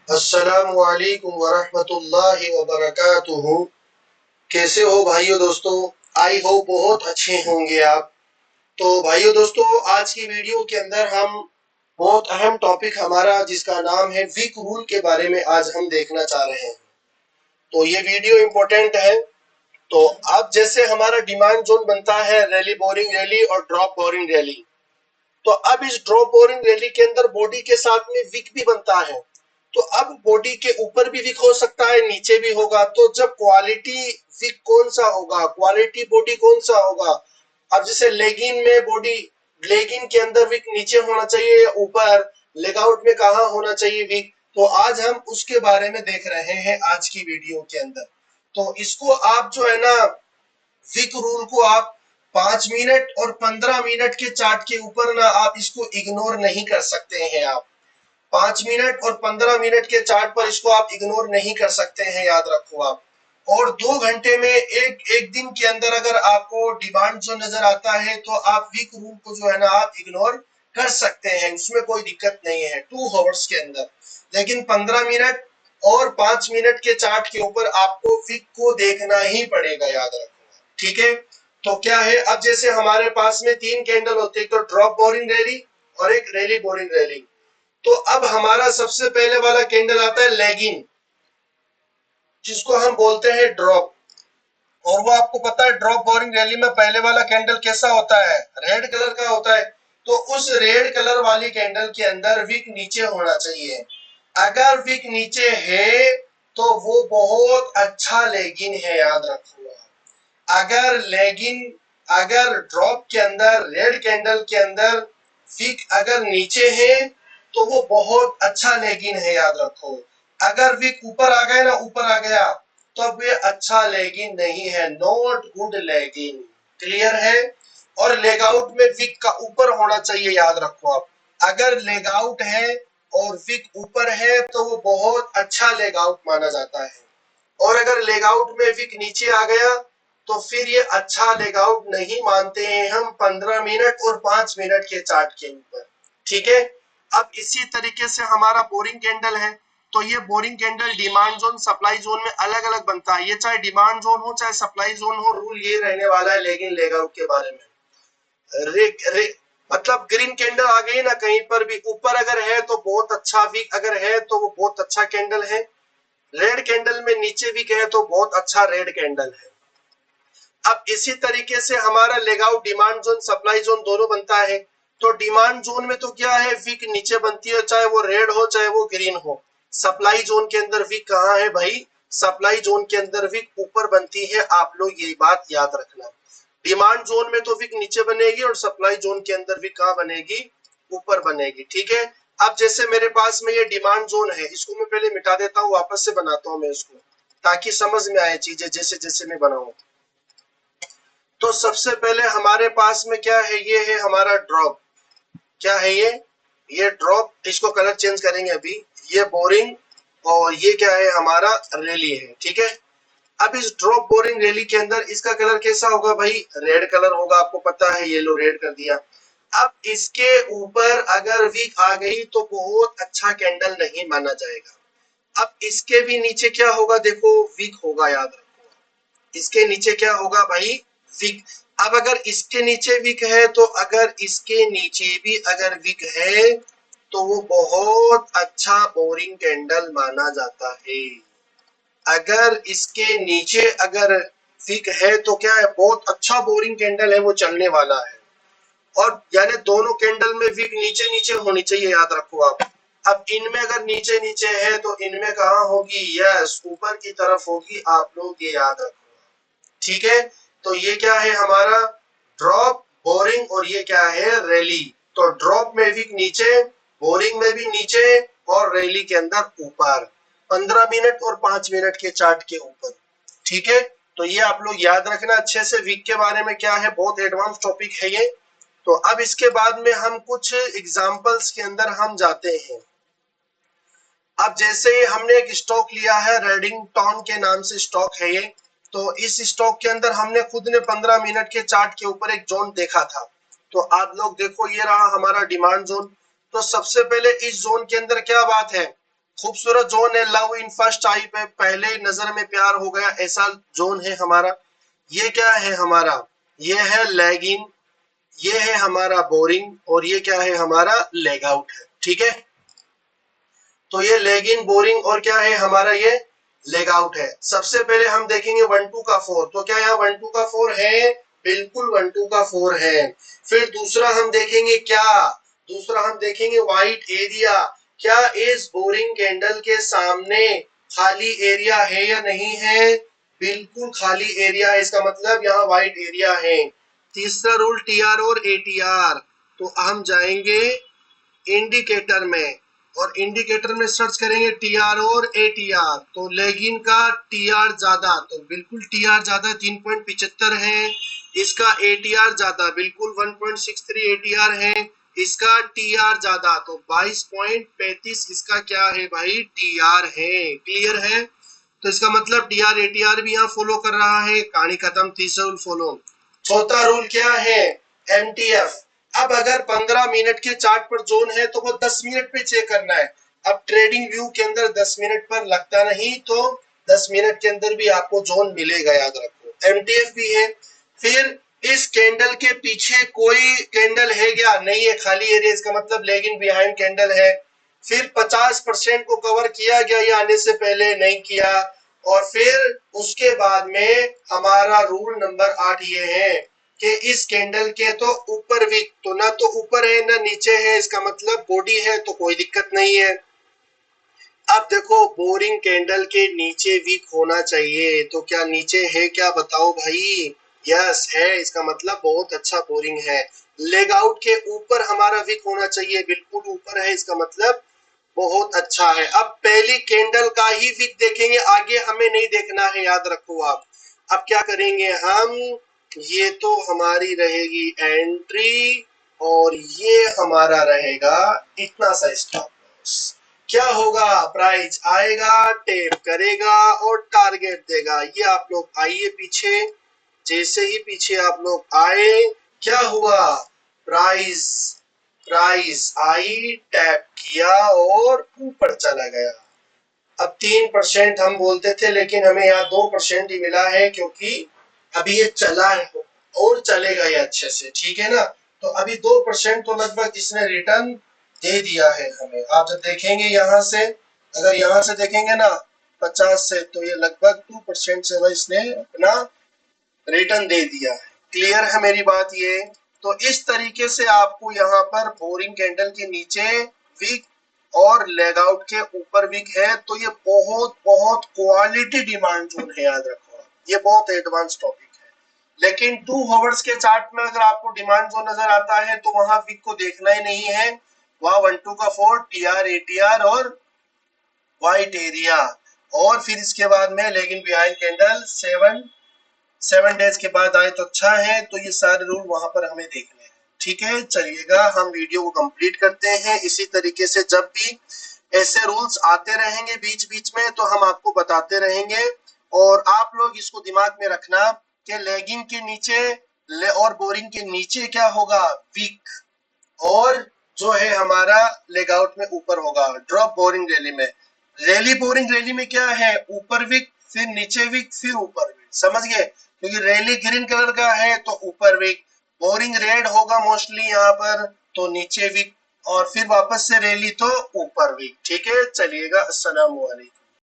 अस्सलामु अलैकुम वरहमतुल्लाहि वबरकातुहू। कैसे हो भाइयों दोस्तों? आई होप बहुत अच्छे होंगे आप। तो भाइयों दोस्तों, आज की वीडियो के अंदर हम बहुत अहम टॉपिक हमारा जिसका नाम है वीक रूल के बारे में आज हम देखना चाह रहे हैं। तो ये वीडियो इम्पोर्टेंट है। तो अब जैसे हमारा डिमांड जोन बनता है रैली बोरिंग रैली और ड्रॉप बोरिंग रैली, तो अब इस ड्रॉप बोरिंग रैली के अंदर बॉडी के साथ में विक भी बनता है। तो अब बॉडी के ऊपर भी विक हो सकता है, नीचे भी होगा। तो जब क्वालिटी विक कौन सा होगा, क्वालिटी बॉडी कौन सा होगा? अब जैसे लेगिन में बॉडी, लेगिन के अंदर विक नीचे होना चाहिए या ऊपर, लेग आउट में कहाँ होना चाहिए विक? तो आज हम उसके बारे में देख रहे हैं आज की वीडियो के अंदर। तो इसको आप जो है ना, विक रूल को आप 5 मिनट और 15 मिनट के चार्ट के ऊपर ना आप इसको इग्नोर नहीं कर सकते हैं। आप 5 मिनट और 15 मिनट के चार्ट पर इसको आप इग्नोर नहीं कर सकते हैं, याद रखो आप। और 2 घंटे में एक एक दिन के अंदर अगर आपको डिमांड जो नजर आता है तो आप वीक रूल को जो है ना आप इग्नोर कर सकते हैं, उसमें कोई दिक्कत नहीं है 2 आवर्स के अंदर। लेकिन 15 मिनट और 5 मिनट के चार्ट के ऊपर आपको वीक को देखना ही पड़ेगा, याद रखो। ठीक है, तो क्या है, अब जैसे हमारे पास में 3 कैंडल होते हैं, तो ड्रॉप बोरिंग रैली और एक रैली बोरिंग रैली। तो अब हमारा सबसे पहले वाला कैंडल आता है लेगिन, जिसको हम बोलते हैं ड्रॉप। और वो आपको पता है ड्रॉप बोरिंग रैली में पहले वाला कैंडल कैसा होता है? रेड कलर का होता है। तो उस रेड कलर वाली कैंडल के अंदर विक नीचे होना चाहिए। अगर विक नीचे है तो वो बहुत अच्छा लेगिन है, याद रखो। अगर लेगिन, अगर ड्रॉप के अंदर रेड कैंडल के अंदर विक अगर नीचे है तो वो बहुत अच्छा लेगिन है, याद रखो। अगर विक ऊपर आ गया ना, ऊपर आ गया, तो अब ये अच्छा लेगिन नहीं है, नॉट गुड लेगिन। क्लियर है? और लेग आउट में विक का ऊपर होना चाहिए, याद रखो आप। अगर लेग आउट है और विक ऊपर है तो वो बहुत अच्छा लेग आउट माना जाता है। और अगर लेग आउट में विक नीचे आ गया तो फिर ये अच्छा लेग आउट नहीं मानते हैं हम 15 मिनट और 5 मिनट के चार्ट के ऊपर। ठीक है, अब इसी तरीके से हमारा बोरिंग कैंडल है। तो ये boring candle demand zone supply zone में अलग अलग बनता है। ये चाहे डिमांड जोन हो चाहे सप्लाई जोन हो, रूल ये रहने वाला है लेकिन लेग आउट के बारे में। रे, रे, मतलब ग्रीन कैंडल आ गई ना, कहीं पर भी ऊपर अगर है तो बहुत अच्छा, वीक अगर है तो वो बहुत अच्छा कैंडल है। रेड कैंडल में नीचे भी गए तो बहुत अच्छा रेड कैंडल है। अब इसी तरीके से हमारा leg out demand zone supply zone दोनों बनता है। तो डिमांड जोन में तो क्या है, वीक नीचे बनती है, चाहे वो रेड हो चाहे वो ग्रीन हो। सप्लाई जोन के अंदर वीक कहाँ है भाई? सप्लाई जोन के अंदर वीक ऊपर बनती है, आप लोग ये बात याद रखना। डिमांड जोन में तो वीक नीचे बनेगी और सप्लाई जोन के अंदर वीक कहाँ बनेगी? ऊपर बनेगी। ठीक है, अब जैसे मेरे पास में ये डिमांड जोन है, इसको मैं पहले मिटा देता हूँ, वापस से बनाता हूँ मैं इसको, ताकि समझ में आए चीजें जैसे जैसे मैं बनाऊं। तो सबसे पहले हमारे पास में क्या है, ये है हमारा ड्रॉप। क्या है ये ड्रॉप। इसको कलर चेंज करेंगे अभी। ये बोरिंग और ये क्या है, हमारा रैली है। ठीक है, अब इस ड्रॉप बोरिंग रैली के अंदर इसका कलर कैसा होगा भाई? रेड कलर होगा, आपको पता है, येलो रेड कर दिया। अब इसके ऊपर अगर वीक आ गई तो बहुत अच्छा कैंडल नहीं माना जाएगा। अब इसके भी नीचे क्या होगा, देखो वीक होगा, याद रखो। इसके नीचे क्या होगा भाई? वीक। अब अगर इसके नीचे वीक है तो अगर इसके नीचे भी अगर वीक है तो वो बहुत अच्छा बोरिंग कैंडल माना जाता है। अगर इसके नीचे अगर वीक है तो क्या है, बहुत अच्छा बोरिंग कैंडल है, वो चलने वाला है। और यानी दोनों कैंडल में वीक नीचे नीचे होनी चाहिए, याद रखो आप। अब इनमें अगर नीचे नीचे है तो इनमें कहाँ होगी? यस, ऊपर की तरफ होगी, आप लोग ये याद रखो। ठीक है, तो ये क्या है हमारा? ड्रॉप, बोरिंग और ये क्या है? रैली। तो ड्रॉप में भी नीचे, बोरिंग में भी नीचे और रैली के अंदर ऊपर, 15 मिनट और 5 मिनट के चार्ट के ऊपर। ठीक है, तो ये आप लोग याद रखना अच्छे से। वीक के बारे में क्या है, बहुत एडवांस टॉपिक है ये। तो अब इसके बाद में हम कुछ एग्जांपल्स के अंदर हम जाते हैं। अब जैसे हमने एक स्टॉक लिया है, रेडिंगटन के नाम से स्टॉक है ये। तो इस स्टॉक के अंदर हमने खुद ने 15 मिनट के चार्ट के ऊपर एक जोन देखा था। तो आप लोग देखो, ये रहा हमारा डिमांड जोन। तो सबसे पहले इस जोन के अंदर क्या बात है, खूबसूरत जोन है, लव इन फर्स्ट टाइप है, पहले नजर में प्यार हो गया, ऐसा जोन है हमारा। ये क्या है हमारा, ये है लेग इन, ये है हमारा बोरिंग, और ये क्या है हमारा लेग आउट है। ठीक है, तो ये लेग इन, बोरिंग और क्या है हमारा ये लेग आउट है। सबसे पहले हम देखेंगे 1-2 का 4, तो क्या यहाँ 1-2 का 4 है, बिल्कुल 1-2 का 4 है। फिर दूसरा हम देखेंगे क्या, दूसरा हम देखेंगे व्हाइट एरिया, क्या इस बोरिंग कैंडल के सामने खाली एरिया है या नहीं है, बिल्कुल खाली एरिया है, इसका मतलब यहाँ व्हाइट एरिया है। तीसरा रूल टीआर और एटीआर, तो हम जाएंगे इंडिकेटर में, और इंडिकेटर में सर्च करेंगे टीआर और एटीआर, तो लेगिन का टीआर ज्यादा, तो बिल्कुल टीआर ज्यादा 3.75 है, इसका एटीआर ज्यादा, बिल्कुल 1.63 एटीआर है, इसका टीआर ज्यादा, तो 22.35 इसका क्या है भाई टीआर है। क्लियर है, तो इसका मतलब टीआर एटीआर भी यहाँ फॉलो कर रहा है। कहानी खत्म, तीसरा रूल फॉलो। चौथा रूल क्या है, एमटीएफ। अब अगर 15 मिनट के चार्ट पर जोन है तो वो 10 मिनट पे चेक करना है। अब ट्रेडिंग व्यू के अंदर 10 मिनट पर लगता नहीं, तो 10 मिनट के अंदर भी आपको जोन मिलेगा, याद रखो। एमटीएफ भी है। फिर इस कैंडल के पीछे कोई कैंडल है क्या, नहीं है, खाली एरिया, इसका मतलब लेगिंग बिहाइंड कैंडल है। फिर 50% को कवर किया गया ये आने से पहले, नहीं किया। और फिर उसके बाद में हमारा रूल नंबर 8 ये है कि इस कैंडल के तो ऊपर विक, तो ना तो ऊपर है ना नीचे है, इसका मतलब बॉडी है, तो कोई दिक्कत नहीं है। अब देखो बोरिंग कैंडल के नीचे विक होना चाहिए, तो क्या नीचे है क्या बताओ भाई, यस है, इसका मतलब बहुत अच्छा बोरिंग है। लेग आउट के ऊपर हमारा विक होना चाहिए, बिल्कुल ऊपर है, इसका मतलब बहुत अच्छा है। अब पहली कैंडल का ही विक देखेंगे, आगे हमें नहीं देखना है, याद रखो आप। अब क्या करेंगे हम, ये तो हमारी रहेगी एंट्री, और ये हमारा रहेगा इतना सा स्टॉप लॉस। क्या होगा, प्राइस आएगा, टेप करेगा और टारगेट देगा। ये आप लोग आइए पीछे, जैसे ही पीछे आप लोग आए, क्या हुआ, प्राइस प्राइस आई, टैप किया और ऊपर चला गया। अब 3% हम बोलते थे, लेकिन हमें यहाँ 2% ही मिला है, क्योंकि अभी ये चला है और चलेगा ये अच्छे से। ठीक है ना, तो अभी 2% तो लगभग इसने रिटर्न दे दिया है हमें। आप जब देखेंगे यहाँ से, अगर यहाँ से देखेंगे ना 50 से, तो ये लगभग 2% से वह इसने अपना रिटर्न दे दिया है। क्लियर है मेरी बात ये, तो इस तरीके से आपको यहाँ पर बोरिंग कैंडल के नीचे विक और लेग आउट के ऊपर विक है, तो ये बहुत बहुत क्वालिटी डिमांड जोन है, याद रखो, ये बहुत एडवांस टॉपिक है। लेकिन 2 आवर्स के चार्ट में अगर आपको डिमांड जोन नजर आता है, तो वहां विक को देखना ही नहीं है, वहां 1-2 का 4 टीआर एटीआर और व्हाइट एरिया, और फिर इसके बाद में लेकिन बिहाइंड कैंडल 7 डेज के बाद आए तो अच्छा है। तो ये सारे रूल वहां पर हमें देखने हैं। ठीक है, चलिएगा हम वीडियो को कंप्लीट करते हैं। इसी तरीके से जब भी ऐसे रूल्स आते रहेंगे बीच बीच में, तो हम आपको बताते रहेंगे, और आप लोग इसको दिमाग में रखना कि लेगिंग के नीचे और बोरिंग के नीचे क्या होगा, वीक, और जो है हमारा लेग आउट में ऊपर होगा ड्रॉप। बोरिंग रैली में, रैली बोरिंग रैली में क्या है, ऊपर विक, फिर नीचे विक, फिर ऊपर विक, समझ गए, क्योंकि रैली ग्रीन कलर का है तो ऊपर विक, बोरिंग रेड होगा मोस्टली यहाँ पर, तो नीचे विक, और फिर वापस से रैली तो ऊपर विक। ठीक है, चलिएगा, अस्सलाम वालेकुम।